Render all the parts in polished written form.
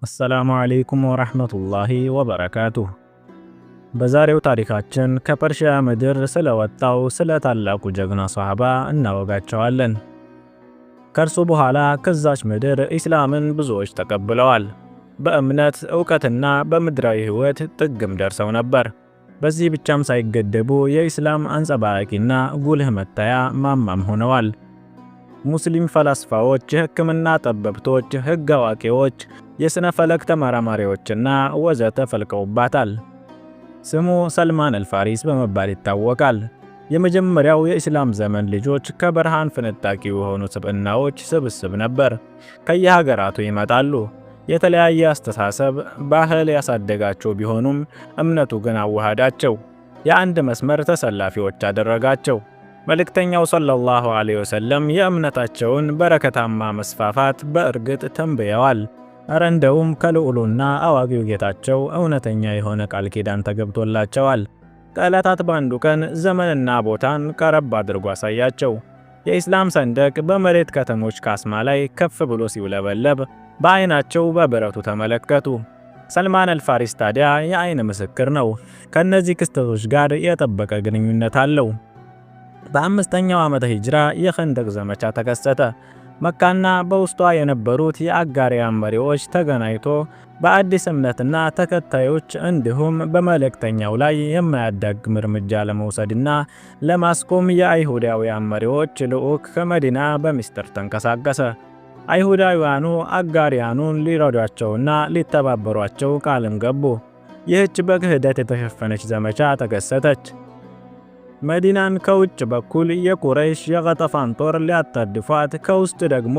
አሰላሙ አለይኩም ወራህመቱላሂ ወበረካቱሁ። በዛሬው ታሪካችን ከፐርሺያ ምድር ስለወጣው ስለ ታላቁ ጀግና ሷሃባ እናወጋቸዋለን። ከእርሱ በኋላ ከዛች ምድር ኢስላምን ብዙዎች ተቀብለዋል። በእምነት ዕውቀትና በምድራዊ ሕይወት ጥግም ደርሰው ነበር። በዚህ ብቻም ሳይገደቡ የኢስላም አንጸባራቂና ጉልህ መታያ ማማም ሆነዋል። ሙስሊም ፈላስፋዎች፣ የሕክምና ጠበብቶች፣ ሕግ አዋቂዎች፣ የሥነ ፈለክ ተመራማሪዎችና ወዘተ ፈልቀውባታል። ስሙ ሰልማን አልፋሪስ በመባል ይታወቃል። የመጀመሪያው የኢስላም ዘመን ልጆች ከብርሃን ፍንጣቂ የሆኑ ስብዕናዎች ስብስብ ነበር። ከየሀገራቱ ይመጣሉ። የተለያየ አስተሳሰብ፣ ባህል ያሳደጋቸው ቢሆኑም እምነቱ ግን አዋሃዳቸው። የአንድ መስመር ተሰላፊዎች አደረጋቸው። መልእክተኛው ሰለላሁ ዐለይሂ ወሰለም የእምነታቸውን በረከታማ መስፋፋት በእርግጥ ተንብየዋል። እረ እንደውም ከልዑሉና አዋቂው ጌታቸው እውነተኛ የሆነ ቃል ኪዳን ተገብቶላቸዋል። ከዕለታት በአንዱ ቀን ዘመንና ቦታን ቀረብ አድርጎ አሳያቸው። የኢስላም ሰንደቅ በመሬት ከተሞች ካስማ ላይ ከፍ ብሎ ሲውለበለብ በዓይናቸው በብረቱ ተመለከቱ። ሰልማን አልፋሪስ ታዲያ የዓይን ምስክር ነው። ከእነዚህ ክስተቶች ጋር የጠበቀ ግንኙነት አለው። በአምስተኛው ዓመተ ሂጅራ የኸንደቅ ዘመቻ ተከሰተ። መካና በውስጧ የነበሩት የአጋሪያን መሪዎች ተገናኝቶ በአዲስ እምነትና ተከታዮች እንዲሁም በመልእክተኛው ላይ የማያዳግም እርምጃ ለመውሰድና ለማስቆም የአይሁዳውያን መሪዎች ልዑክ ከመዲና በሚስጥር ተንቀሳቀሰ። አይሁዳውያኑ አጋሪያኑን ሊረዷቸውና ሊተባበሯቸው ቃልም ገቡ። ይህች በክህደት የተሸፈነች ዘመቻ ተከሰተች። መዲናን ከውጭ በኩል የቁረይሽ የገጠፋን ጦር ሊያጣድፏት፣ ከውስጥ ደግሞ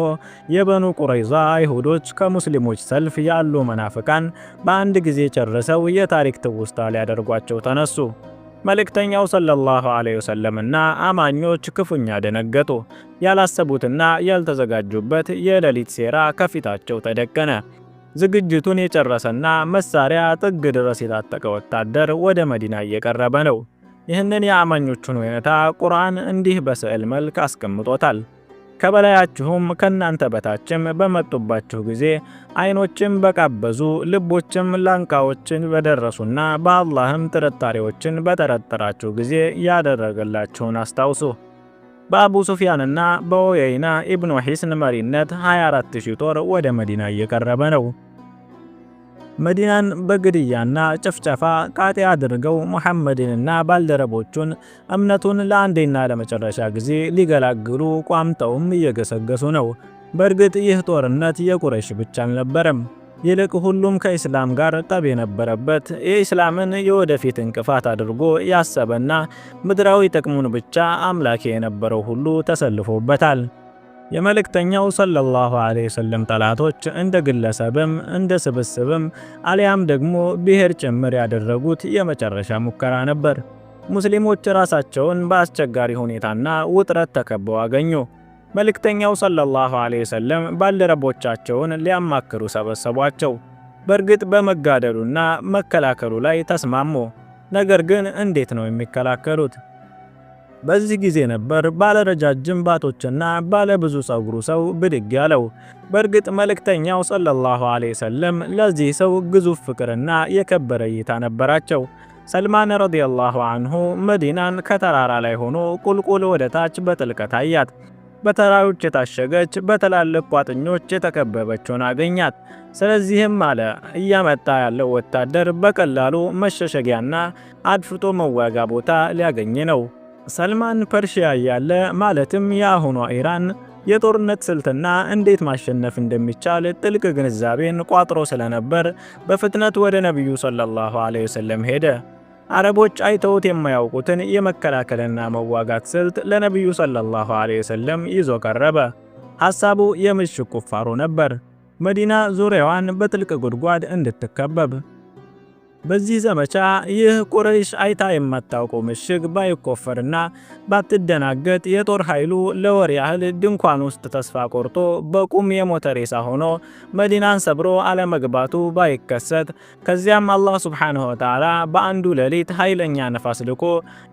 የበኑ ቁረይዛ አይሁዶች ከሙስሊሞች ሰልፍ ያሉ መናፍቃን በአንድ ጊዜ ጨርሰው የታሪክ ትውስታ ሊያደርጓቸው ተነሱ። መልእክተኛው ሰለላሁ ዐለይሂ ወሰለምና አማኞች ክፉኛ ደነገጡ። ያላሰቡትና ያልተዘጋጁበት የሌሊት ሴራ ከፊታቸው ተደቀነ። ዝግጅቱን የጨረሰና መሳሪያ ጥግ ድረስ የታጠቀ ወታደር ወደ መዲና እየቀረበ ነው። ይህንን የአማኞቹን ሁኔታ ቁርአን እንዲህ በስዕል መልክ አስቀምጦታል። ከበላያችሁም ከናንተ በታችም በመጡባችሁ ጊዜ ዓይኖችም በቃበዙ ልቦችም ላንቃዎችን በደረሱና በአላህም ጥርጣሬዎችን በጠረጠራችሁ ጊዜ ያደረገላችሁን አስታውሱ። በአቡ ሱፊያንና በኡየይና ኢብኑ ሒስን መሪነት 24000 ጦር ወደ መዲና እየቀረበ ነው። መዲናን በግድያና ጭፍጨፋ ቃጤ አድርገው ሙሐመድንና ባልደረቦቹን እምነቱን ለአንዴና ለመጨረሻ ጊዜ ሊገላግሉ ቋምጠውም እየገሰገሱ ነው። በእርግጥ ይህ ጦርነት የቁረይሽ ብቻ አልነበረም። ይልቅ ሁሉም ከኢስላም ጋር ጠብ የነበረበት፣ የኢስላምን የወደፊት እንቅፋት አድርጎ ያሰበና ምድራዊ ጥቅሙን ብቻ አምላኪ የነበረው ሁሉ ተሰልፎበታል። የመልእክተኛው ሰለላሁ ዐለይሂ ወሰለም ጠላቶች እንደ ግለሰብም እንደ ስብስብም አሊያም ደግሞ ብሔር ጭምር ያደረጉት የመጨረሻ ሙከራ ነበር። ሙስሊሞች ራሳቸውን በአስቸጋሪ ሁኔታና ውጥረት ተከበው አገኙ። መልእክተኛው ሰለላሁ ዐለይሂ ወሰለም ባልደረቦቻቸውን ሊያማክሩ ሰበሰቧቸው። በእርግጥ በመጋደሉና መከላከሉ ላይ ተስማሙ። ነገር ግን እንዴት ነው የሚከላከሉት? በዚህ ጊዜ ነበር ባለረጃጅም ባቶችና ባለ ብዙ ጸጉሩ ሰው ብድግ ያለው። በእርግጥ መልእክተኛው ሰለላሁ ዐለይሂ ወሰለም ለዚህ ሰው ግዙፍ ፍቅርና የከበረ እይታ ነበራቸው። ሰልማን ረዲየላሁ ዐንሁ መዲናን ከተራራ ላይ ሆኖ ቁልቁል ወደ ታች በጥልቀት አያት። በተራሮች የታሸገች በትላልቅ ቋጥኞች የተከበበችውን አገኛት። ስለዚህም አለ እያመጣ ያለው ወታደር በቀላሉ መሸሸጊያና አድፍጦ መዋጋ ቦታ ሊያገኝ ነው። ሰልማን ፐርሺያ ያለ ማለትም የአሁኗ ኢራን የጦርነት ስልትና እንዴት ማሸነፍ እንደሚቻል ጥልቅ ግንዛቤን ቋጥሮ ስለነበር በፍጥነት ወደ ነብዩ ሰለላሁ ዐለይሂ ወሰለም ሄደ። አረቦች አይተውት የማያውቁትን የመከላከልና መዋጋት ስልት ለነብዩ ሰለላሁ ዐለይሂ ወሰለም ይዞ ቀረበ። ሐሳቡ የምሽግ ቁፋሮ ነበር። መዲና ዙሪያዋን በጥልቅ ጉድጓድ እንድትከበብ። በዚህ ዘመቻ ይህ ቁረይሽ አይታ የማታውቀው ምሽግ ባይቆፈርና ባትደናገጥ የጦር ኃይሉ ለወር ያህል ድንኳን ውስጥ ተስፋ ቆርጦ በቁም የሞተ ሬሳ ሆኖ መዲናን ሰብሮ አለመግባቱ ባይከሰት፣ ከዚያም አላህ ሱብሓነሁ ወተዓላ በአንዱ ሌሊት ኃይለኛ ነፋስ ልኮ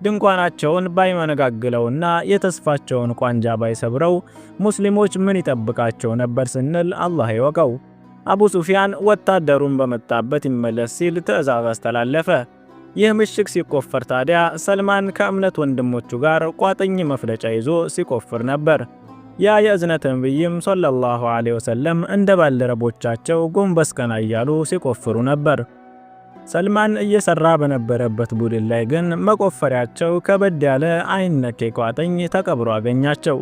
ድንኳናቸውን ባይመነጋግለውና የተስፋቸውን ቋንጃ ባይሰብረው ሙስሊሞች ምን ይጠብቃቸው ነበር ስንል አላህ ይወቀው። አቡ ሱፊያን ወታደሩን በመጣበት ይመለስ ሲል ትዕዛዝ አስተላለፈ። ይህ ምሽግ ሲቆፈር ታዲያ ሰልማን ከእምነት ወንድሞቹ ጋር ቋጥኝ መፍለጫ ይዞ ሲቆፍር ነበር። ያ የእዝነት ነብይም ሰለላሁ ዐለይሂ ወሰለም እንደ ባልደረቦቻቸው ጎንበስ ቀና እያሉ ሲቆፍሩ ነበር። ሰልማን እየሰራ በነበረበት ቡድን ላይ ግን መቆፈሪያቸው ከበድ ያለ አይነኬ ቋጥኝ ተቀብሮ አገኛቸው።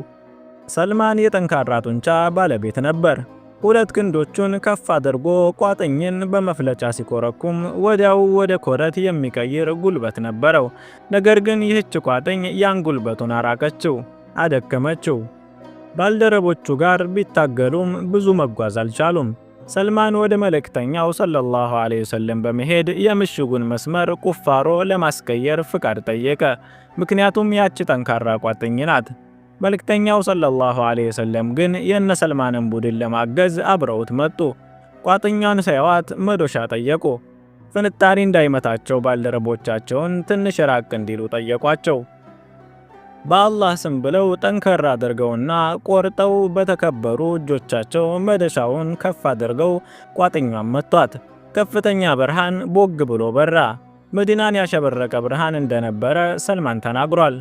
ሰልማን የጠንካራ ጡንቻ ባለቤት ነበር። ሁለት ክንዶቹን ከፍ አድርጎ ቋጥኝን በመፍለጫ ሲኮረኩም ወዲያው ወደ ኮረት የሚቀይር ጉልበት ነበረው። ነገር ግን ይህች ቋጥኝ ያን ጉልበቱን አራቀችው፣ አደከመችው። ባልደረቦቹ ጋር ቢታገሉም ብዙ መጓዝ አልቻሉም። ሰልማን ወደ መልእክተኛው ሰለላሁ ዐለይሂ ወሰለም በመሄድ የምሽጉን መስመር ቁፋሮ ለማስቀየር ፍቃድ ጠየቀ። ምክንያቱም ያቺ ጠንካራ ቋጥኝ ናት። መልእክተኛው ሰለላሁ ዐለይሂ ወሰለም ግን የነ ሰልማንን ቡድን ለማገዝ አብረውት መጡ። ቋጥኛን ሳይዋት መዶሻ ጠየቁ። ፍንጣሪ እንዳይመታቸው ባልደረቦቻቸውን ትንሽ ራቅ እንዲሉ ጠየቋቸው። በአላህ ስም ብለው ጠንከር አድርገውና ቆርጠው በተከበሩ እጆቻቸው መዶሻውን ከፍ አድርገው ቋጥኛን መቷት። ከፍተኛ ብርሃን ቦግ ብሎ በራ። መዲናን ያሸበረቀ ብርሃን እንደነበረ ሰልማን ተናግሯል።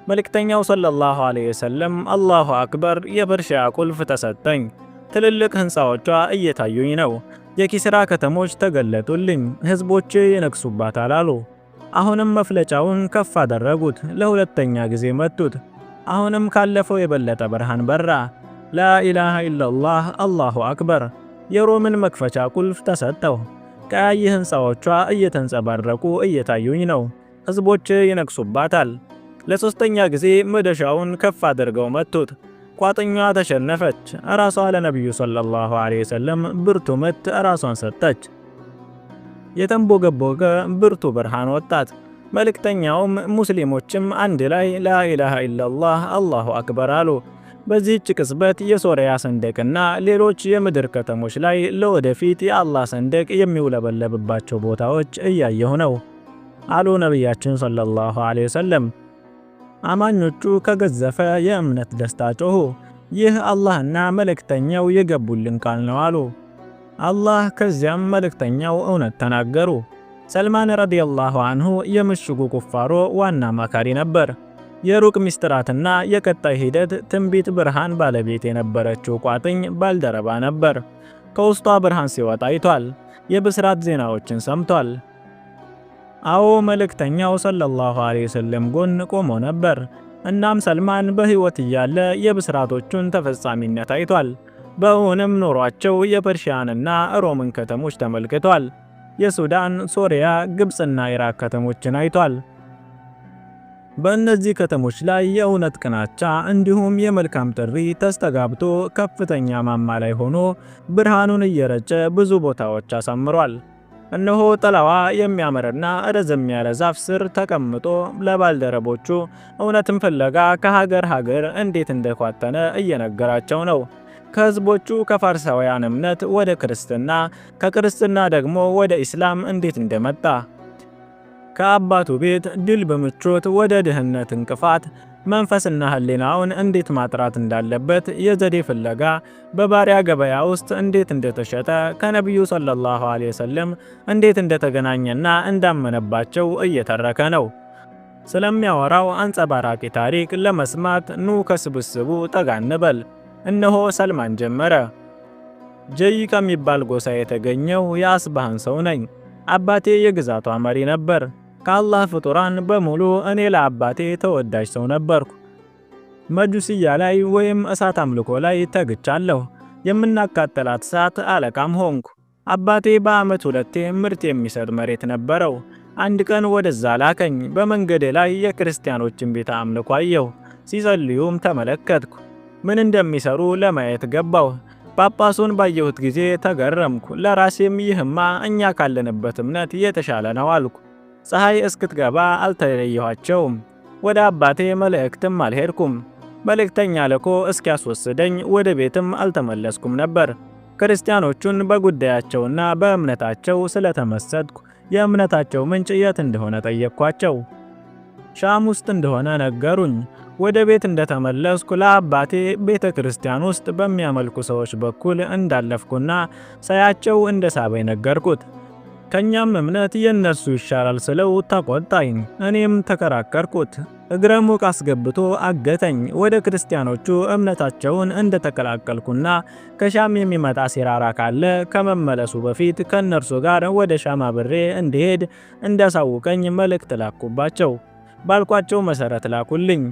መልእክተኛው ሰለላሁ ዐለይሂ ወሰለም አላሁ አክበር፣ የፐርሺያ ቁልፍ ተሰጠኝ፣ ትልልቅ ህንፃዎቿ እየታዩኝ ነው፣ የኪስራ ከተሞች ተገለጡልኝ፣ ህዝቦች ይነግሱባታል አሉ። አሁንም መፍለጫውን ከፍ አደረጉት፣ ለሁለተኛ ጊዜ መቱት። አሁንም ካለፈው የበለጠ ብርሃን በራ። ላኢላሃ ኢላላህ አላሁ አክበር፣ የሮምን መክፈቻ ቁልፍ ተሰጠው፣ ቀያይ ህንፃዎቿ እየተንጸባረቁ እየታዩኝ ነው፣ ህዝቦች ይነግሱባታል። ለሶስተኛ ጊዜ መዶሻውን ከፍ አድርገው መቱት። ቋጥኟ ተሸነፈች። ራሷ ለነብዩ ሰለላሁ ዐለይሂ ወሰለም ብርቱ ምት ራሷን ሰጠች። የተንቦገቦገ ብርቱ ብርሃን ወጣት። መልእክተኛውም ሙስሊሞችም አንድ ላይ ላኢላሃ ኢላላህ አላሁ አክበር አሉ። በዚህች ቅጽበት የሶሪያ ሰንደቅና ሌሎች የምድር ከተሞች ላይ ለወደፊት የአላህ ሰንደቅ የሚውለበለብባቸው ቦታዎች እያየሁ ነው አሉ ነቢያችን ሰለላሁ ዐለይሂ ወሰለም። አማኞቹ ከገዘፈ የእምነት ደስታ ጮኹ። ይህ አላህና መልእክተኛው የገቡልን ቃል ነው አሉ። አላህ ከዚያም መልእክተኛው እውነት ተናገሩ። ሰልማን ረዲየላሁ አንሁ የምሽጉ ቁፋሮ ዋና አማካሪ ነበር። የሩቅ ሚስጥራትና የቀጣይ ሂደት ትንቢት ብርሃን ባለቤት የነበረችው ቋጥኝ ባልደረባ ነበር። ከውስጧ ብርሃን ሲወጣ አይቷል። የብስራት ዜናዎችን ሰምቷል። አዎ መልእክተኛው ሰለላሁ ዐለይሂ ወሰለም ጎን ቆሞ ነበር። እናም ሰልማን በህይወት እያለ የብስራቶቹን ተፈጻሚነት አይቷል። በእውንም ኖሯቸው የፐርሺያንና ሮምን ከተሞች ተመልክቷል። የሱዳን፣ ሶሪያ፣ ግብጽና ኢራቅ ከተሞችን አይቷል። በእነዚህ ከተሞች ላይ የእውነት ቅናቻ እንዲሁም የመልካም ጥሪ ተስተጋብቶ ከፍተኛ ማማ ላይ ሆኖ ብርሃኑን እየረጨ ብዙ ቦታዎች አሳምሯል። እነሆ ጥላዋ የሚያምርና ረዘም ያለ ዛፍ ስር ተቀምጦ ለባልደረቦቹ እውነትን ፍለጋ ከሀገር ሀገር እንዴት እንደኳተነ እየነገራቸው ነው። ከህዝቦቹ ከፋርሳውያን እምነት ወደ ክርስትና፣ ከክርስትና ደግሞ ወደ ኢስላም እንዴት እንደመጣ፣ ከአባቱ ቤት ድል በምቾት ወደ ድህነት እንቅፋት መንፈስና ህሊናውን እንዴት ማጥራት እንዳለበት የዘዴ ፍለጋ በባሪያ ገበያ ውስጥ እንዴት እንደተሸጠ ከነብዩ ሰለላሁ ዐለይሂ ወሰለም እንዴት እንደተገናኘና እንዳመነባቸው እየተረከ ነው። ስለሚያወራው አንጸባራቂ ታሪክ ለመስማት ኑ ከስብስቡ ጠጋ እንበል። እነሆ ሰልማን ጀመረ። ጀይ ከሚባል ጎሳ የተገኘው የአስባህን ሰው ነኝ። አባቴ የግዛቷ መሪ ነበር። ከአላህ ፍጡራን በሙሉ እኔ ለአባቴ ተወዳጅ ሰው ነበርኩ። መጁስያ ላይ ወይም እሳት አምልኮ ላይ ተግቻለሁ። የምናቃጠላት እሳት አለቃም ሆንኩ። አባቴ በዓመት 2 ምርት የሚሰጥ መሬት ነበረው። አንድ ቀን ወደዛ ላከኝ። በመንገዴ ላይ የክርስቲያኖችን ቤተ አምልኮ አየሁ። ሲጸልዩም ተመለከትኩ። ምን እንደሚሰሩ ለማየት ገባሁ። ጳጳሱን ባየሁት ጊዜ ተገረምኩ። ለራሴም ይህማ እኛ ካለንበት እምነት የተሻለ ነው አልኩ። ፀሐይ እስክትገባ አልተለየኋቸውም። ወደ አባቴ መልእክትም አልሄድኩም። መልእክተኛ ልኮ እስኪያስወስደኝ ወደ ቤትም አልተመለስኩም ነበር። ክርስቲያኖቹን በጉዳያቸውና በእምነታቸው ስለተመሰጥኩ የእምነታቸው ምንጭ የት እንደሆነ ጠየቅኳቸው። ሻም ውስጥ እንደሆነ ነገሩኝ። ወደ ቤት እንደተመለስኩ ለአባቴ ቤተ ክርስቲያን ውስጥ በሚያመልኩ ሰዎች በኩል እንዳለፍኩና ሳያቸው እንደሳበኝ ነገርኩት። ከኛም እምነት የነሱ ይሻላል ስለው ተቆጣኝ። እኔም ተከራከርኩት። እግረ ሙቅ አስገብቶ አገተኝ። ወደ ክርስቲያኖቹ እምነታቸውን እንደተቀላቀልኩና ከሻም የሚመጣ ሲራራ ካለ ከመመለሱ በፊት ከነርሱ ጋር ወደ ሻም አብሬ እንዲሄድ እንዲያሳውቀኝ መልእክት ላኩባቸው። ባልኳቸው መሰረት ላኩልኝ።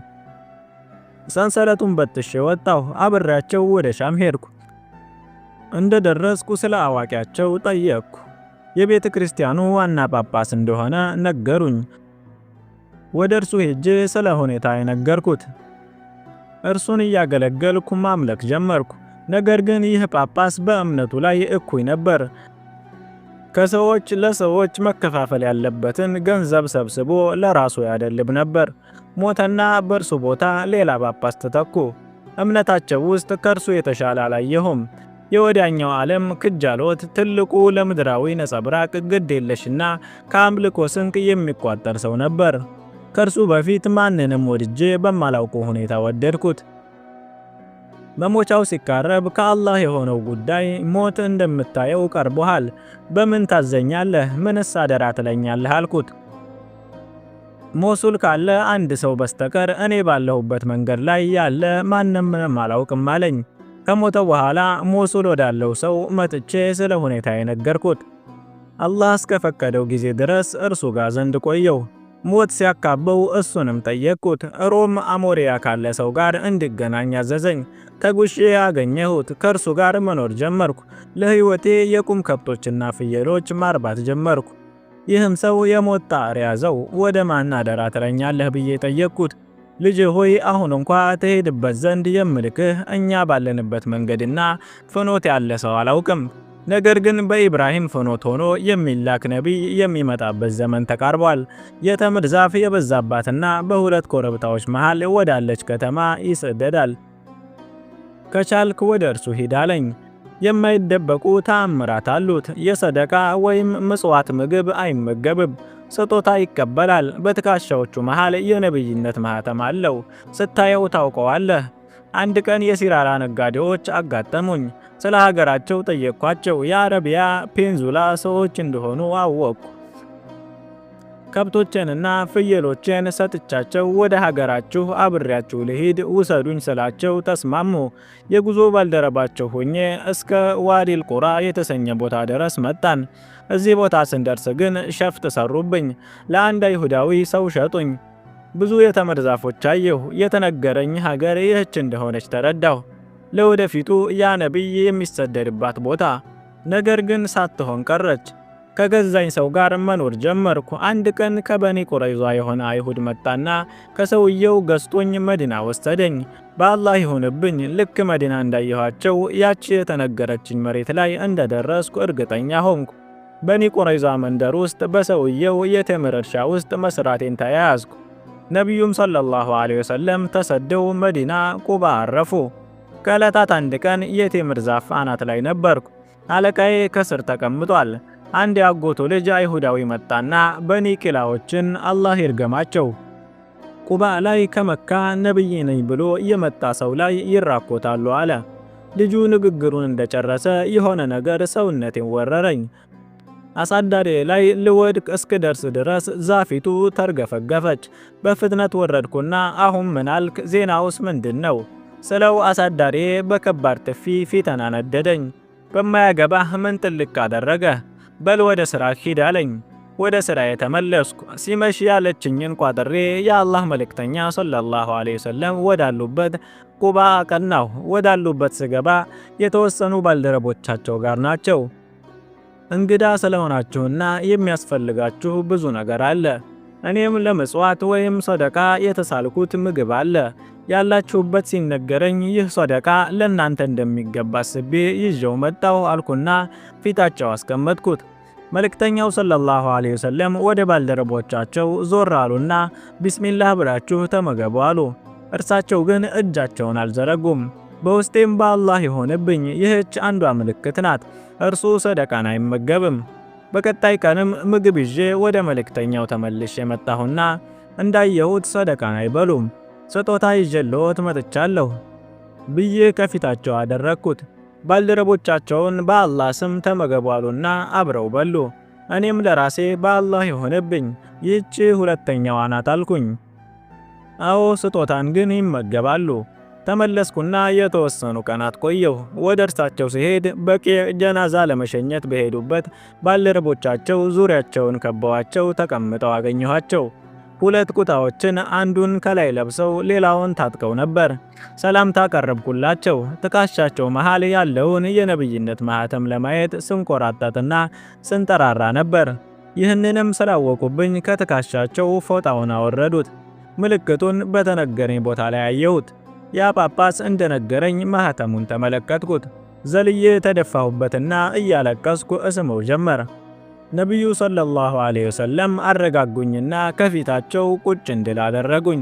ሰንሰለቱን በጥሼ ወጣሁ። አብሬያቸው ወደ ሻም ሄድኩ። እንደደረስኩ ስለ አዋቂያቸው ጠየቅኩ። የቤተ ክርስቲያኑ ዋና ጳጳስ እንደሆነ ነገሩኝ። ወደ እርሱ ሄጄ ስለ ሁኔታ የነገርኩት። እርሱን እያገለገልኩ ማምለክ ጀመርኩ። ነገር ግን ይህ ጳጳስ በእምነቱ ላይ እኩይ ነበር። ከሰዎች ለሰዎች መከፋፈል ያለበትን ገንዘብ ሰብስቦ ለራሱ ያደልብ ነበር። ሞተና በእርሱ ቦታ ሌላ ጳጳስ ተተኩ። እምነታቸው ውስጥ ከእርሱ የተሻለ አላየሁም። የወዲያኛው ዓለም ክጃሎት ትልቁ ለምድራዊ ነጸብራቅ ግድ የለሽና ከአምልኮ ስንቅ የሚቋጠር ሰው ነበር። ከእርሱ በፊት ማንንም ወድጄ በማላውቀው ሁኔታ ወደድኩት። መሞቻው ሲቃረብ ከአላህ የሆነው ጉዳይ ሞት እንደምታየው ቀርቦሃል፣ በምን ታዘኛለህ? ምንስ አደራ ትለኛለህ? አልኩት። ሞሱል ካለ አንድ ሰው በስተቀር እኔ ባለሁበት መንገድ ላይ ያለ ማንም አላውቅም አለኝ። ከሞተ በኋላ ሞሱል ወዳለው ሰው መጥቼ ስለ ሁኔታ የነገርኩት። አላህ እስከፈቀደው ጊዜ ድረስ እርሱ ጋር ዘንድ ቆየው። ሞት ሲያካበው እሱንም ጠየቅኩት። ሮም አሞሪያ ካለ ሰው ጋር እንድገናኝ አዘዘኝ። ተጉሼ አገኘሁት። ከእርሱ ጋር መኖር ጀመርኩ። ለሕይወቴ የቁም ከብቶችና ፍየሎች ማርባት ጀመርኩ። ይህም ሰው የሞት ጣር ያዘው። ወደ ማን አደራ ትለኛለህ ብዬ ጠየቅኩት። ልጅ ሆይ አሁን እንኳ ትሄድበት ዘንድ የምልክህ እኛ ባለንበት መንገድና ፍኖት ያለ ሰው አላውቅም። ነገር ግን በኢብራሂም ፍኖት ሆኖ የሚላክ ነቢይ የሚመጣበት ዘመን ተቃርቧል። የተምር ዛፍ የበዛባትና በሁለት ኮረብታዎች መሃል ወዳለች ከተማ ይሰደዳል። ከቻልክ ወደ እርሱ ሂድ አለኝ። የማይደበቁ ተአምራት አሉት። የሰደቃ ወይም ምጽዋት ምግብ አይመገብም። ስጦታ ይቀበላል። በትከሻዎቹ መሃል የነብይነት ማህተም አለው። ስታየው ታውቀዋለህ። አንድ ቀን የሲራራ ነጋዴዎች አጋጠሙኝ። ስለ ሀገራቸው ጠየቅኳቸው። የአረቢያ ፔንዙላ ሰዎች እንደሆኑ አወቅኩ። ከብቶቼንና ፍየሎቼን ሰጥቻቸው ወደ ሀገራችሁ አብሬያችሁ ልሂድ ውሰዱኝ ስላቸው ተስማሙ። የጉዞ ባልደረባቸው ሆኜ እስከ ዋዲል ቁራ የተሰኘ ቦታ ድረስ መጣን። እዚህ ቦታ ስንደርስ ግን ሸፍጥ ሰሩብኝ። ለአንድ አይሁዳዊ ሰው ሸጡኝ። ብዙ የተምር ዛፎች አየሁ። የተነገረኝ ሀገር ይህች እንደሆነች ተረዳሁ። ለወደፊቱ ያ ነቢይ የሚሰደድባት ቦታ። ነገር ግን ሳትሆን ቀረች። ከገዛኝ ሰው ጋር መኖር ጀመርኩ። አንድ ቀን ከበኒ ቁረይዛ የሆነ አይሁድ መጣና ከሰውየው ገዝቶኝ መዲና ወሰደኝ። በአላህ ይሁንብኝ፣ ልክ መዲና እንዳየኋቸው ያቺ የተነገረችኝ መሬት ላይ እንደደረስኩ እርግጠኛ ሆንኩ። በኒ ቁረይዛ መንደር ውስጥ በሰውየው የተምር እርሻ ውስጥ መስራቴን ተያያዝኩ። ነቢዩም ሰለላሁ ዐለይሂ ወሰለም ተሰደው መዲና ቁባ አረፉ። ከዕለታት አንድ ቀን የቴምር ዛፍ አናት ላይ ነበርኩ። አለቃዬ ከስር ተቀምጧል። አንድ ያጎቱ ልጅ አይሁዳዊ መጣና በኒ ቂላዎችን አላህ ይርገማቸው ቁባ ላይ ከመካ ነብይ ነኝ ብሎ የመጣ ሰው ላይ ይራኮታሉ አለ። ልጁ ንግግሩን እንደጨረሰ የሆነ ነገር ሰውነቴን ወረረኝ። አሳዳሪ ላይ ልወድቅ እስክደርስ ድረስ ዛፊቱ ተርገፈገፈች። በፍጥነት ወረድኩና አሁን ምን አልክ? ዜናውስ ምንድነው? ስለው አሳዳሪ በከባድ ጥፊ ፊቴን አነደደኝ። በማያገባህ ምን ጥልቅ አደረገ? በል ወደ ስራ ሂድ አለኝ። ወደ ስራዬ ተመለስኩ። ሲመሽ ያለችኝን ቋጥሬ የአላህ መልእክተኛ ሰለላሁ ዐለይሂ ወሰለም ወዳሉበት ቁባ አቀናሁ። ወዳሉበት ስገባ የተወሰኑ ባልደረቦቻቸው ጋር ናቸው። እንግዳ ስለሆናችሁና የሚያስፈልጋችሁ ብዙ ነገር አለ። እኔም ለምጽዋት ወይም ሰደቃ የተሳልኩት ምግብ አለ። ያላችሁበት ሲነገረኝ ይህ ሰደቃ ለእናንተ እንደሚገባ አስቤ ይዤው መጣሁ አልኩና ፊታቸው አስቀመጥኩት። መልእክተኛው ሰለላሁ ዐለይሂ ወሰለም ወደ ባልደረቦቻቸው ዞር አሉና ቢስሚላህ ብላችሁ ተመገቡ አሉ። እርሳቸው ግን እጃቸውን አልዘረጉም። በውስጤም በአላህ ይሆንብኝ ይህች አንዷ ምልክት ናት፣ እርሱ ሰደቃን አይመገብም። በቀጣይ ቀንም ምግብ ይዤ ወደ መልእክተኛው ተመልሼ መጣሁና እንዳየሁት ሰደቃን አይበሉም። ስጦታ ይዤልዎት መጥቻለሁ ብዬ ከፊታቸው አደረግኩት። ባልደረቦቻቸውን በአላህ ስም ተመገቡ አሉና አብረው በሉ። እኔም ለራሴ በአላህ ይሆንብኝ ይህች ሁለተኛዋ ናት አልኩኝ። አዎ ስጦታን ግን ይመገባሉ። ተመለስኩና የተወሰኑ ቀናት ቆየሁ። ወደ እርሳቸው ሲሄድ በቂዕ ጀናዛ ለመሸኘት በሄዱበት ባልደረቦቻቸው ዙሪያቸውን ከበዋቸው ተቀምጠው አገኘኋቸው። ሁለት ኩታዎችን አንዱን ከላይ ለብሰው ሌላውን ታጥቀው ነበር። ሰላምታ ቀረብኩላቸው። ትከሻቸው መሃል ያለውን የነብይነት ማህተም ለማየት ስንቆራጠጥና ስንጠራራ ነበር። ይህንንም ስላወቁብኝ ከትከሻቸው ፎጣውን አወረዱት። ምልክቱን በተነገረኝ ቦታ ላይ አየሁት። ያ ጳጳስ እንደነገረኝ ማህተሙን ተመለከትኩት። ዘልዬ ተደፋሁበትና እያለቀስኩ እስመው ጀመር። ነቢዩ ሰለላሁ ዐለይሂ ወሰለም አረጋጉኝና ከፊታቸው ቁጭ እንድል አደረጉኝ።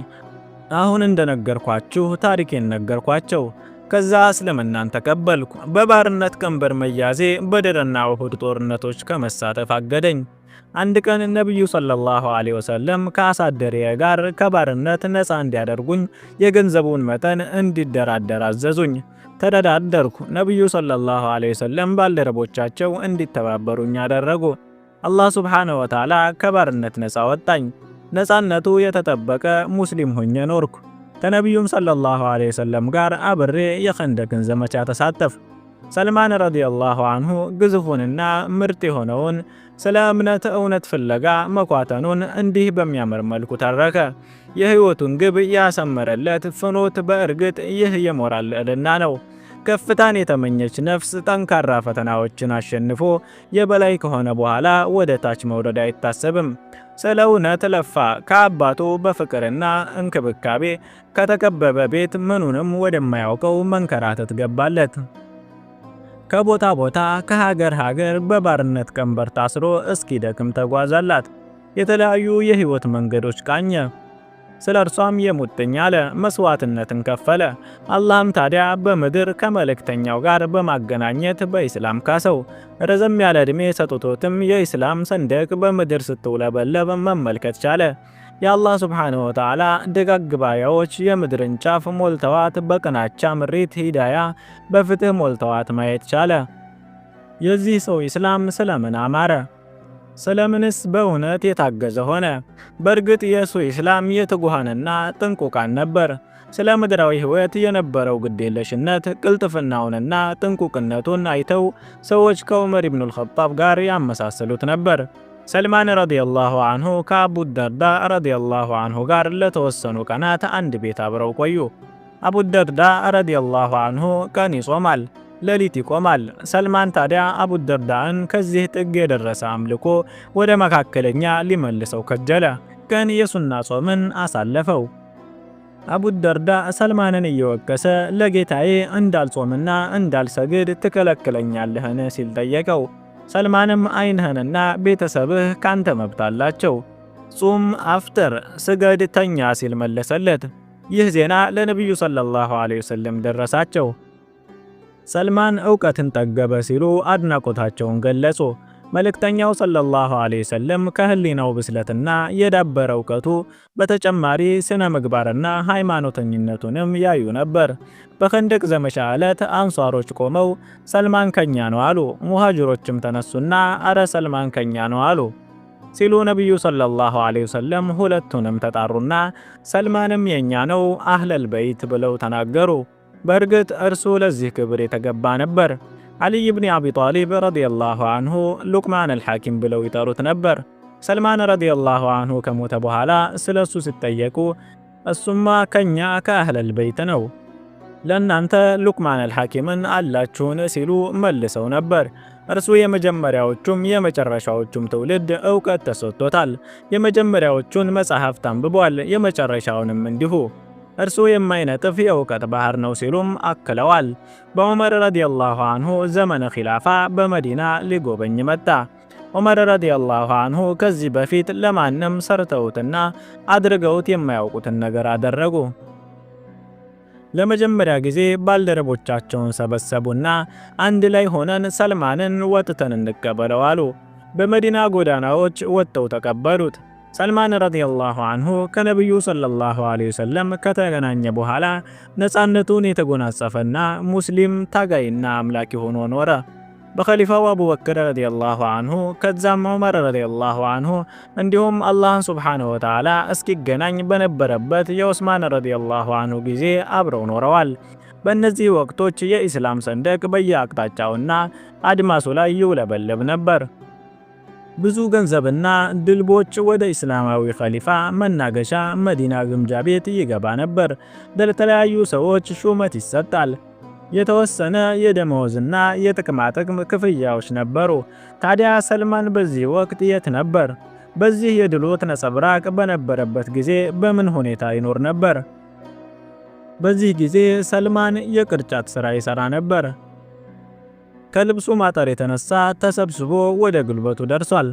አሁን እንደነገርኳችሁ ታሪኬን ነገርኳቸው። ከዛ እስልምናን ተቀበልኩ። በባርነት ቀንበር መያዜ በደርና ኡሁድ ጦርነቶች ከመሳተፍ አገደኝ። አንድ ቀን ነቢዩ ሰለላሁ ዐለይሂ ወሰለም ከአሳደሪያ ጋር ከባርነት ነፃ እንዲያደርጉኝ የገንዘቡን መጠን እንዲደራደር አዘዙኝ። ተደራደርኩ። ነቢዩ ሰለላሁ ዐለይሂ ወሰለም ባልደረቦቻቸው እንዲተባበሩኝ አደረጉ። አላህ ሱብሓነሁ ወተዓላ ከባርነት ነፃ ወጣኝ። ነፃነቱ የተጠበቀ ሙስሊም ሆኜ ኖርኩ። ከነቢዩም ሰለላሁ ዐለይሂ ወሰለም ጋር አብሬ የኸንደቅን ዘመቻ ተሳተፍ። ሰልማን ረዲየላሁ አንሁ ግዙፉንና ምርጥ የሆነውን ስለ እምነት እውነት ፍለጋ መኳተኑን እንዲህ በሚያምር መልኩ ተረከ። የህይወቱን ግብ ያሰመረለት ፍኖት በእርግጥ ይህ የሞራል ልዕልና ነው። ከፍታን የተመኘች ነፍስ ጠንካራ ፈተናዎችን አሸንፎ የበላይ ከሆነ በኋላ ወደ ታች መውረድ አይታሰብም። ስለ እውነት ለፋ። ከአባቱ በፍቅርና እንክብካቤ ከተከበበ ቤት ምኑንም ወደማያውቀው መንከራተት ገባለት። ከቦታ ቦታ ከሀገር ሀገር በባርነት ቀንበር ታስሮ እስኪደክም ተጓዛላት። የተለያዩ የህይወት መንገዶች ቃኘ። ስለ እርሷም የሙጥኝ አለ፣ መስዋዕትነትን ከፈለ። አላህም ታዲያ በምድር ከመልእክተኛው ጋር በማገናኘት በኢስላም ካሰው። ረዘም ያለ ዕድሜ ሰጥቶትም የኢስላም ሰንደቅ በምድር ስትውለበለብ መመልከት ቻለ። የአላህ ሱብሓነሁ ወተዓላ ደጋግ ባሪያዎች የምድርን ጫፍ ሞልተዋት በቅናቻ ምሪት ሂዳያ በፍትህ ሞልተዋት ማየት ቻለ። የዚህ ሰው ኢስላም ስለምን አማረ? ስለምንስ በእውነት የታገዘ ሆነ? በእርግጥ የሱ ኢስላም የትጉሃንና ጥንቁቃን ነበር። ስለ ምድራዊ ህይወት የነበረው ግዴለሽነት ቅልጥፍናውንና ጥንቁቅነቱን አይተው ሰዎች ከዑመር ኢብኑል ኸጣብ ጋር ያመሳሰሉት ነበር። ሰልማን ረዲየላሁ አንሁ ከአቡ ደርዳ ረዲየላሁ አንሁ ጋር ለተወሰኑ ቀናት አንድ ቤት አብረው ቆዩ። አቡ ደርዳ ረዲየላሁ አንሁ ቀን ይጾማል፣ ሌሊት ይቆማል። ሰልማን ታዲያ አቡ ደርዳን ከዚህ ጥግ የደረሰ አምልኮ ወደ መካከለኛ ሊመልሰው ከጀለ። ቀን የሱና ጾምን አሳለፈው። አቡ ደርዳ ሰልማንን እየወቀሰ ለጌታዬ እንዳልጾምና እንዳልሰግድ ትከለክለኛለህን ሲል ጠየቀው። ሰልማንም ዓይንህንና ቤተሰብህ ካንተ መብት አላቸው፣ ጹም፣ አፍጥር፣ ስገድ፣ ተኛ ሲል መለሰለት። ይህ ዜና ለነቢዩ ሰለላሁ ዐለይሂ ወሰለም ደረሳቸው። ሰልማን ዕውቀትን ጠገበ ሲሉ አድናቆታቸውን ገለጹ። መልእክተኛው ሰለላሁ ዐለይሂ ወሰለም ከህሊናው ብስለትና የዳበረ ዕውቀቱ በተጨማሪ ስነ ምግባርና ሃይማኖተኝነቱንም ያዩ ነበር። በኸንደቅ ዘመቻ ዕለት አንሷሮች ቆመው ሰልማን ከኛ ነው አሉ። ሙሃጅሮችም ተነሱና አረ ሰልማን ከኛ ነው አሉ ሲሉ ነቢዩ ሰለላሁ ዐለይሂ ወሰለም ሁለቱንም ተጣሩና ሰልማንም የኛ ነው አህለል በይት ብለው ተናገሩ። በእርግጥ እርሱ ለዚህ ክብር የተገባ ነበር። አልይ ብን አቢ ጣሊብ ረዲየላሁ አንሁ ሉቅማን አልሐኪም ብለው ይጠሩት ነበር። ሰልማን ረዲየላሁ አንሁ ከሞተ በኋላ ስለሱ ሲጠየቁ እሱማ ከኛ ከአህለል በይት ነው፣ ለእናንተ ሉቅማን አልሐኪምን አላችሁን ሲሉ መልሰው ነበር። እርሱ የመጀመሪያዎቹም የመጨረሻዎቹም ትውልድ ዕውቀት ተሰጥቶታል። የመጀመሪያዎቹን መጽሐፍት አንብቧል፣ የመጨረሻውንም እንዲሁ። እርሱ የማይነጥፍ የእውቀት ባህር ነው ሲሉም አክለዋል። በዑመር ረዲየላሁ አንሁ ዘመነ ኺላፋ በመዲና ሊጎበኝ መጣ። ዑመር ረዲየላሁ አንሁ ከዚህ በፊት ለማንም ሰርተውትና አድርገውት የማያውቁትን ነገር አደረጉ። ለመጀመሪያ ጊዜ ባልደረቦቻቸውን ሰበሰቡና አንድ ላይ ሆነን ሰልማንን ወጥተን እንቀበለው አሉ። በመዲና ጎዳናዎች ወጥተው ተቀበሉት። ሰልማን ረዲየላሁ አንሁ ከነቢዩ ሰለላሁ ዐለይሂ ወሰለም ከተገናኘ በኋላ ነፃነቱን የተጎናጸፈና ሙስሊም ታጋይና አምላኪ ሆኖ ኖረ። በኸሊፋው አቡበክር ረዲየላሁ አንሁ ከዛም ዑመር ረዲየላሁ አንሁ እንዲሁም አላህን ሱብሓነሁ ወተዓላ እስኪገናኝ በነበረበት የዑስማን ረዲየላሁ አንሁ ጊዜ አብረው ኖረዋል። በእነዚህ ወቅቶች የኢስላም ሰንደቅ በየአቅጣጫውና አድማሱ ላይ ይውለበለብ ነበር። ብዙ ገንዘብና ድልቦች ወደ እስላማዊ ኸሊፋ መናገሻ መዲና ግምጃ ቤት ይገባ ነበር። ለተለያዩ ሰዎች ሹመት ይሰጣል። የተወሰነ የደመወዝና የጥቅማጥቅም ክፍያዎች ነበሩ። ታዲያ ሰልማን በዚህ ወቅት የት ነበር? በዚህ የድሎት ነጸብራቅ በነበረበት ጊዜ በምን ሁኔታ ይኖር ነበር? በዚህ ጊዜ ሰልማን የቅርጫት ሥራ ይሠራ ነበር። ከልብሱ ማጠር የተነሳ ተሰብስቦ ወደ ጉልበቱ ደርሷል።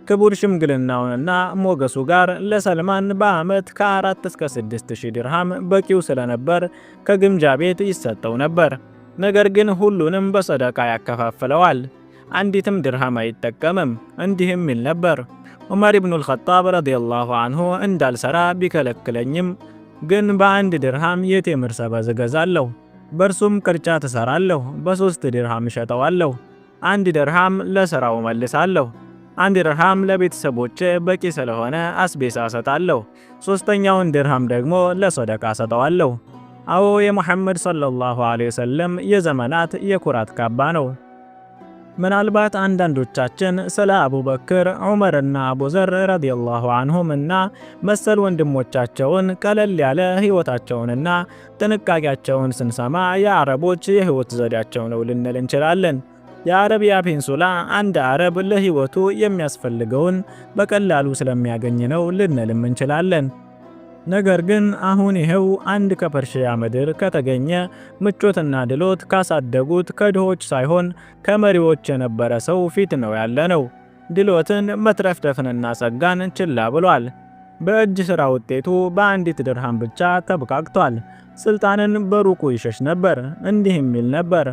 ክቡር ሽምግልናውንና ሞገሱ ጋር ለሰልማን በዓመት ከ4 እስከ 6000 ድርሃም በቂው ስለነበር ከግምጃ ቤት ይሰጠው ነበር። ነገር ግን ሁሉንም በሰደቃ ያከፋፍለዋል። አንዲትም ድርሃም አይጠቀምም። እንዲህም ይል ነበር፣ ዑመር ኢብኑል ኸጣብ ረዲየላሁ አንሁ እንዳልሰራ ቢከለክለኝም ግን በ1 ድርሃም የቴምር ሰበዝ እገዛለሁ። በእርሱም ቅርጫት እሰራለሁ። በ3 ድርሃም እሸጠዋለሁ። 1 ድርሃም ለሥራው መልሳለሁ። 1 ድርሃም ለቤተሰቦቼ በቂ ስለሆነ አስቤዛ እሰጣለሁ። 3ኛውን ድርሃም ደግሞ ለሰደቃ እሰጠዋለሁ። አዎ የሙሐመድ ሰለላሁ ዐለይሂ ወሰለም የዘመናት የኩራት ካባ ነው። ምናልባት አንዳንዶቻችን ስለ አቡበክር፣ ዑመርና አቡዘር ረዲየላሁ አንሁም እና መሰል ወንድሞቻቸውን ቀለል ያለ ሕይወታቸውንና ጥንቃቄያቸውን ስንሰማ የአረቦች የሕይወት ዘዴያቸው ነው ልንል እንችላለን። የአረቢያ ፔንሱላ አንድ አረብ ለሕይወቱ የሚያስፈልገውን በቀላሉ ስለሚያገኝ ነው ልንልም እንችላለን። ነገር ግን አሁን ይሄው አንድ ከፐርሺያ ምድር ከተገኘ ምቾትና ድሎት ካሳደጉት ከድሆች ሳይሆን ከመሪዎች የነበረ ሰው ፊት ነው ያለነው። ድሎትን መትረፍረፍንና ጸጋን ችላ ብሏል። በእጅ ሥራ ውጤቱ በአንዲት ድርሃም ብቻ ተብቃቅቷል። ስልጣንን በሩቁ ይሸሽ ነበር። እንዲህ የሚል ነበር፣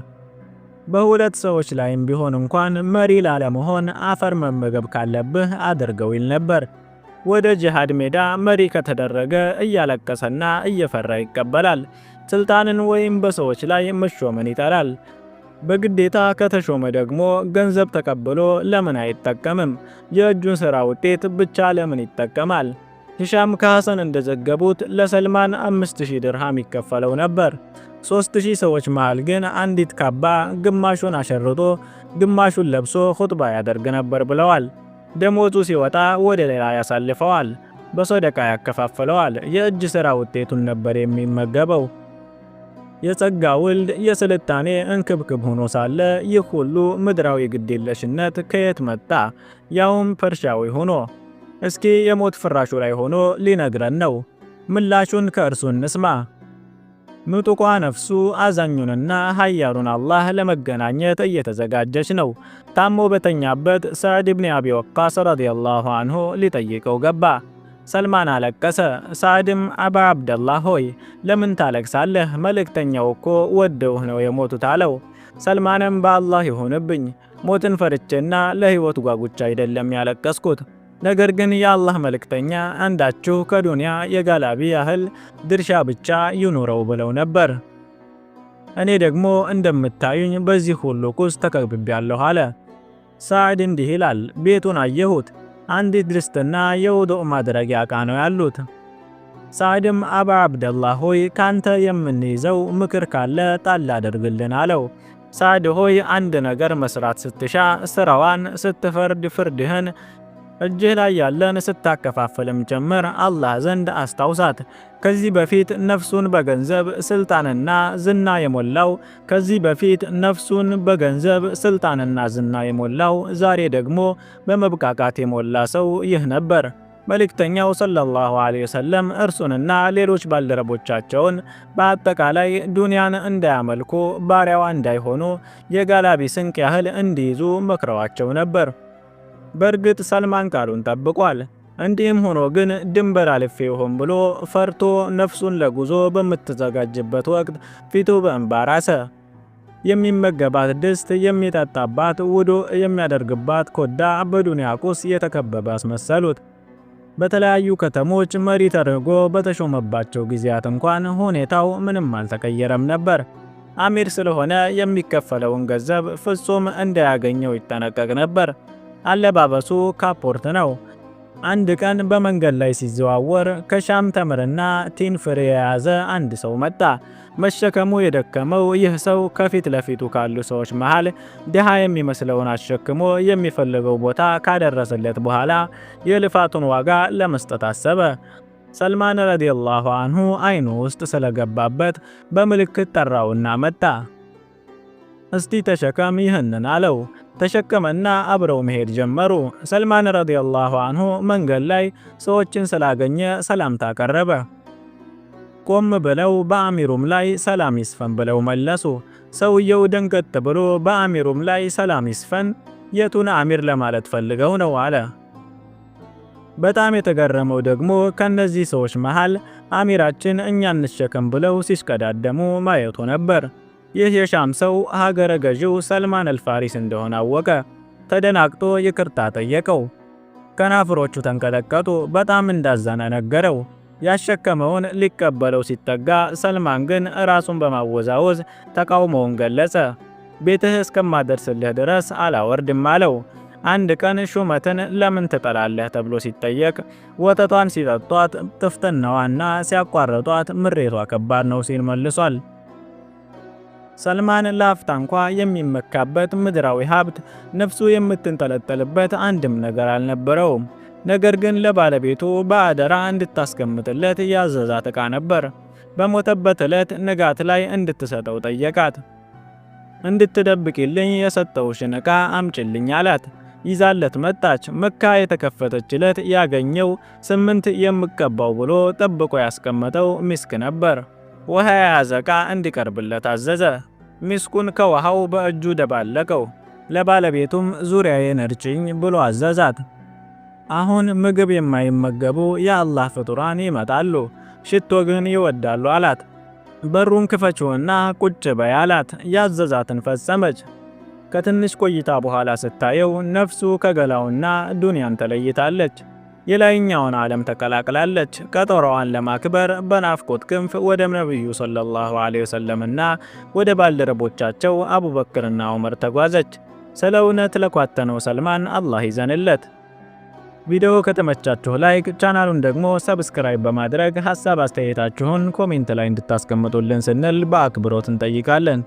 በሁለት ሰዎች ላይም ቢሆን እንኳን መሪ ላለመሆን አፈር መመገብ ካለብህ አድርገው ይል ነበር። ወደ ጂሃድ ሜዳ መሪ ከተደረገ እያለቀሰና እየፈራ ይቀበላል። ስልጣንን ወይም በሰዎች ላይ መሾምን ይጠላል። በግዴታ ከተሾመ ደግሞ ገንዘብ ተቀብሎ ለምን አይጠቀምም? የእጁን ሥራ ውጤት ብቻ ለምን ይጠቀማል? ሂሻም ከሐሰን እንደዘገቡት ለሰልማን 5000 ድርሃም ይከፈለው ነበር። 3000 ሰዎች መሃል ግን አንዲት ካባ ግማሹን አሸርጦ ግማሹን ለብሶ ኹጥባ ያደርግ ነበር ብለዋል። ደሞዙ ሲወጣ ወደ ሌላ ያሳልፈዋል፣ በሰደቃ ያከፋፍለዋል። የእጅ ሥራ ውጤቱን ነበር የሚመገበው። የጸጋ ውልድ የስልጣኔ እንክብክብ ሆኖ ሳለ ይህ ሁሉ ምድራዊ ግዴለሽነት ከየት መጣ? ያውም ፐርሺያዊ ሆኖ። እስኪ የሞት ፍራሹ ላይ ሆኖ ሊነግረን ነው። ምላሹን ከእርሱ እንስማ። ምጡቋ ነፍሱ አዛኙንና ኃያሉን አላህ ለመገናኘት እየተዘጋጀች ነው። ታሞ በተኛበት ሰዕድ ኢብኑ አቢ ወቃስ ረዲየላሁ አንሁ ሊጠይቀው ገባ። ሰልማን አለቀሰ። ሰዕድም አባ አብደላህ ሆይ ለምን ታለቅሳለህ? መልእክተኛው እኮ ወደውህ ነው የሞቱት አለው። ሰልማንም በአላህ ይሁንብኝ፣ ሞትን ፈርቼና ለሕይወት ጓጉቻ አይደለም ያለቀስኩት። ነገር ግን የአላህ መልእክተኛ አንዳችሁ ከዱንያ የጋላቢ ያህል ድርሻ ብቻ ይኑረው ብለው ነበር። እኔ ደግሞ እንደምታዩኝ በዚህ ሁሉ ቁስ ተከብቤያለሁ አለ። ሰዕድ እንዲህ ይላል፣ ቤቱን አየሁት። አንዲት ድስትና የውዱእ ማድረጊያ ዕቃ ነው ያሉት። ሰዕድም አባ አብደላህ ሆይ ካንተ የምንይዘው ምክር ካለ ጣል አድርግልን አለው። ሰዕድ ሆይ አንድ ነገር መስራት ስትሻ ስራዋን፣ ስትፈርድ ፍርድህን፣ እጅህ ላይ ያለን ስታከፋፍልም ጭምር አላህ ዘንድ አስታውሳት። ከዚህ በፊት ነፍሱን በገንዘብ ስልጣንና ዝና የሞላው ዛሬ ደግሞ በመብቃቃት የሞላ ሰው ይህ ነበር። መልእክተኛው ሰለላሁ ዐለይሂ ወሰለም እርሱንና ሌሎች ባልደረቦቻቸውን በአጠቃላይ ዱንያን እንዳያመልኩ፣ ባሪያዋ እንዳይሆኑ፣ የጋላቢ ስንቅ ያህል እንዲይዙ መክረዋቸው ነበር። በእርግጥ ሰልማን ቃሉን ጠብቋል። እንዲህም ሆኖ ግን ድንበር አልፌ ይሆን ብሎ ፈርቶ ነፍሱን ለጉዞ በምትዘጋጅበት ወቅት ፊቱ በእንባ ራሰ። የሚመገባት ድስት፣ የሚጠጣባት ውዱእ የሚያደርግባት ኮዳ በዱንያ ቁስ የተከበበ አስመሰሉት። በተለያዩ ከተሞች መሪ ተደርጎ በተሾመባቸው ጊዜያት እንኳን ሁኔታው ምንም አልተቀየረም ነበር። አሚር ስለሆነ የሚከፈለውን ገንዘብ ፍጹም እንዳያገኘው ይጠነቀቅ ነበር። አለባበሱ ካፖርት ነው። አንድ ቀን በመንገድ ላይ ሲዘዋወር ከሻም ተምርና ቲን ፍሬ የያዘ አንድ ሰው መጣ። መሸከሙ የደከመው ይህ ሰው ከፊት ለፊቱ ካሉ ሰዎች መሃል ድሃ የሚመስለውን አሸክሞ የሚፈልገው ቦታ ካደረሰለት በኋላ የልፋቱን ዋጋ ለመስጠት አሰበ። ሰልማን ረዲየላሁ አንሁ አይኑ ውስጥ ስለገባበት በምልክት ጠራውና መጣ። እስቲ ተሸከም ይህንን አለው። ተሸከመና አብረው መሄድ ጀመሩ። ሰልማን ረዲየላሁ አንሁ መንገድ ላይ ሰዎችን ስላገኘ ሰላምታ ቀረበ። ቆም ብለው በአሚሩም ላይ ሰላም ይስፈን ብለው መለሱ። ሰውየው ደንገጥ ብሎ በአሚሩም ላይ ሰላም ይስፈን፣ የቱን አሚር ለማለት ፈልገው ነው አለ። በጣም የተገረመው ደግሞ ከነዚህ ሰዎች መሃል አሚራችን እኛ እንሸከም ብለው ሲሽቀዳደሙ ማየቱ ነበር። ይህ የሻም ሰው ሀገረ ገዢው ሰልማን አልፋሪስ እንደሆነ አወቀ። ተደናግጦ ይቅርታ ጠየቀው። ከናፍሮቹ ተንቀጠቀጡ። በጣም እንዳዘነ ነገረው። ያሸከመውን ሊቀበለው ሲጠጋ ሰልማን ግን ራሱን በማወዛወዝ ተቃውሞውን ገለጸ። ቤትህ እስከማደርስልህ ድረስ አላወርድም አለው። አንድ ቀን ሹመትን ለምን ትጠላለህ ተብሎ ሲጠየቅ ወተቷን ሲጠጧት ጥፍጥናዋና ሲያቋርጧት ምሬቷ ከባድ ነው ሲል መልሷል። ሰልማን ለአፍታ እንኳ የሚመካበት ምድራዊ ሀብት፣ ነፍሱ የምትንጠለጠልበት አንድም ነገር አልነበረውም። ነገር ግን ለባለቤቱ በአደራ እንድታስቀምጥለት ያዘዛት ዕቃ ነበር። በሞተበት ዕለት ንጋት ላይ እንድትሰጠው ጠየቃት። እንድትደብቂልኝ የሰጠውሽን ዕቃ አምጪልኝ አላት። ይዛለት መጣች። መካ የተከፈተችለት ያገኘው 8 የምቀባው ብሎ ጠብቆ ያስቀመጠው ሚስክ ነበር። ውሃ የያዘ ዕቃ እንዲቀርብለት አዘዘ። ሚስኩን ከውሃው በእጁ ደባለቀው። ለባለቤቱም ዙሪያዬን እርጭኝ ብሎ አዘዛት። አሁን ምግብ የማይመገቡ የአላህ ፍጡራን ይመጣሉ፣ ሽቶ ግን ይወዳሉ አላት። በሩን ክፈችውና ቁጭ በይ አላት። ያዘዛትን ፈጸመች። ከትንሽ ቆይታ በኋላ ስታየው ነፍሱ ከገላውና ዱንያን ተለይታለች። የላይኛውን ዓለም ተቀላቅላለች። ቀጠሮዋን ለማክበር በናፍቆት ክንፍ ወደ ነብዩ ሰለላሁ ዐለይሂ ወሰለምና ወደ ባልደረቦቻቸው አቡበክርና ዑመር ተጓዘች። ስለ እውነት ለኳተነው ሰልማን አላህ ይዘንለት። ቪዲዮ ከተመቻችሁ ላይክ፣ ቻናሉን ደግሞ ሰብስክራይብ በማድረግ ሐሳብ አስተያየታችሁን ኮሜንት ላይ እንድታስቀምጡልን ስንል በአክብሮት እንጠይቃለን።